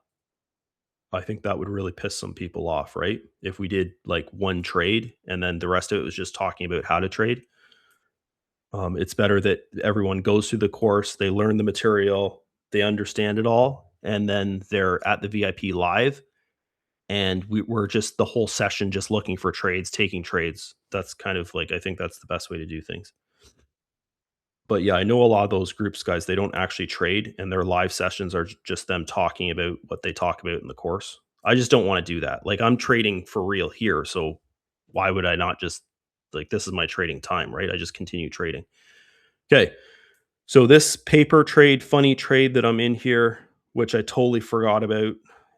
I think that would really piss some people off, right? If we did like one trade and then the rest of it was just talking about how to trade. It's better that everyone goes through the course, they learn the material, they understand it all, and then they're at the VIP live and we're just the whole session just looking for trades, taking trades. That's kind of like I think that's the best way to do things. But yeah, I know a lot of those groups, guys, they don't actually trade, and their live sessions are just them talking about what they talk about in the course. I just don't want to do that. Like I'm trading for real here, so why would I not just like this is my trading time, right? I just continue trading. Okay, so this paper trade, funny trade that I'm in here, which I totally forgot about,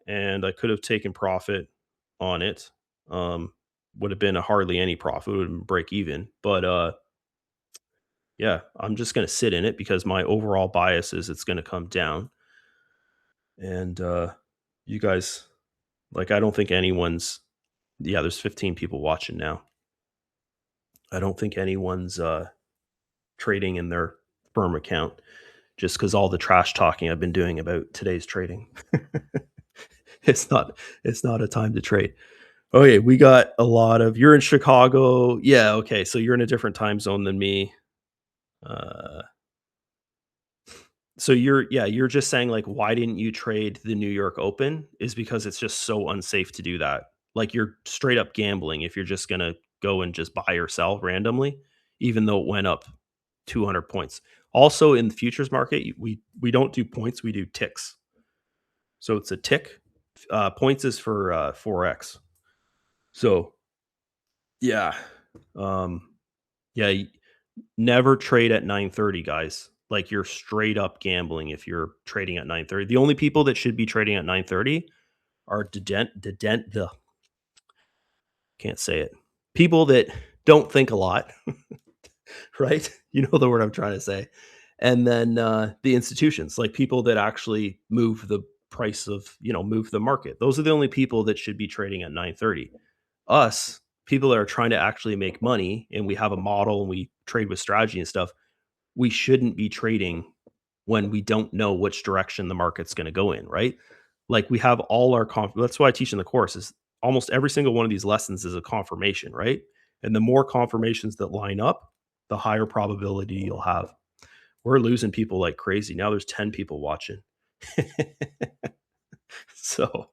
and I could have taken profit on it. Um, would have been a hardly any profit, would have been break even. But yeah, I'm just gonna sit in it because my overall bias is it's gonna come down. And you guys, like, I don't think anyone's. Yeah, there's 15 people watching now. I don't think anyone's trading in their firm account just because all the trash talking I've been doing about today's trading. It's not it's not a time to trade. Okay, we got a lot of you're in Chicago. Yeah, okay. So you're in a different time zone than me. Uh so you're yeah, you're just saying like why didn't you trade the New York Open is because it's just so unsafe to do that. Like you're straight up gambling if you're just going to go and just buy or sell randomly even though it went up 200 points. Also in the futures market, we don't do points, we do ticks. So it's a tick. Points is for forex. So yeah, um, yeah. Never trade at 9:30, guys. Like you're straight up gambling if you're trading at 9:30. The only people that should be trading at 9:30 are the can't say it. People that don't think a lot, right? You know the word I'm trying to say. And then the institutions, like people that actually move the price of, move the market. Those are the only people that should be trading at 9:30. Us, people that are trying to actually make money and we have a model and we trade with strategy and stuff, we shouldn't be trading when we don't know which direction the market's going to go in, right? Like we have all our that's why I teach in the course is almost every single one of these lessons is a confirmation, right? And the more confirmations that line up, the higher probability you'll have. We're losing people like crazy. Now there's 10 people watching. So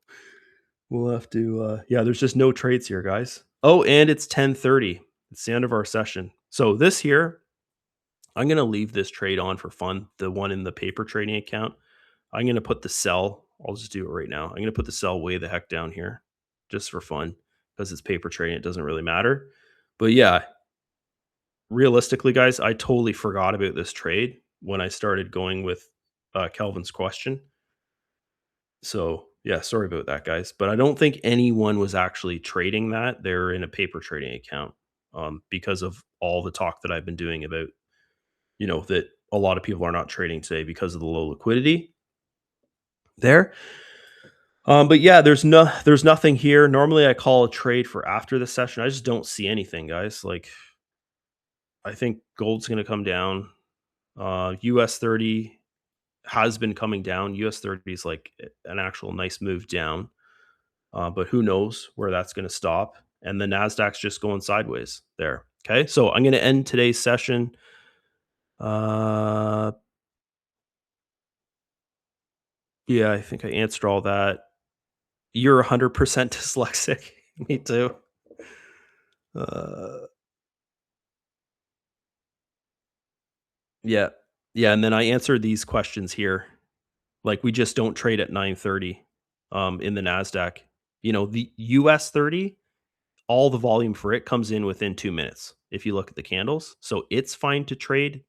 we'll have to yeah, there's just no trades here, guys. Oh, and it's 10:30. It's the end of our session. So this here, I'm gonna leave this trade on for fun, the one in the paper trading account. I'm gonna put the sell. I'll just do it right now. I'm gonna put the sell way the heck down here, just for fun, because it's paper trading. It doesn't really matter. But yeah, realistically, guys, I totally forgot about this trade when I started going with Kelvin's question. So yeah, sorry about that, guys. But I don't think anyone was actually trading that. They're in a paper trading account because of all the talk that I've been doing about, that a lot of people are not trading today because of the low liquidity there. But yeah, there's nothing here. Normally I call a trade for after the session. I just don't see anything, guys. Like I think gold's gonna come down. US 30 has been coming down. US 30 is like an actual nice move down. But who knows where that's gonna stop. And the Nasdaq's just going sideways there. Okay. So I'm gonna end today's session. Uh yeah, I think I answered all that. You're 100% dyslexic. Me too. Uh Yeah. Yeah, and then I answered these questions here. Like, we just don't trade at 9:30 in the Nasdaq. The US 30, all the volume for it comes in within 2 minutes if you look at the candles. So it's fine to trade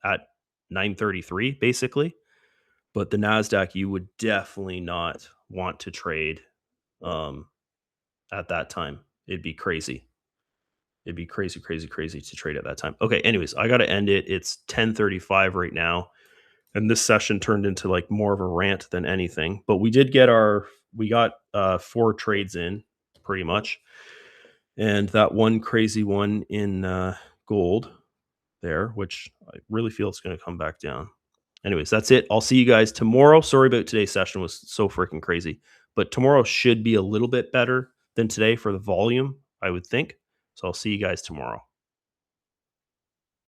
at 9:33 basically, but the Nasdaq you would definitely not want to trade um at that time. It'd be crazy. It'd be crazy, crazy, crazy to trade at that time. Okay, anyways, I got to end it. It's 10:35 right now, and this session turned into like more of a rant than anything. But we got 4 trades in pretty much. And that one crazy one in gold there, which I really feel it's going to come back down. Anyways, that's it. I'll see you guys tomorrow. Sorry about today's session was so freaking crazy, but tomorrow should be a little bit better than today for the volume, I would think. So I'll see you guys tomorrow.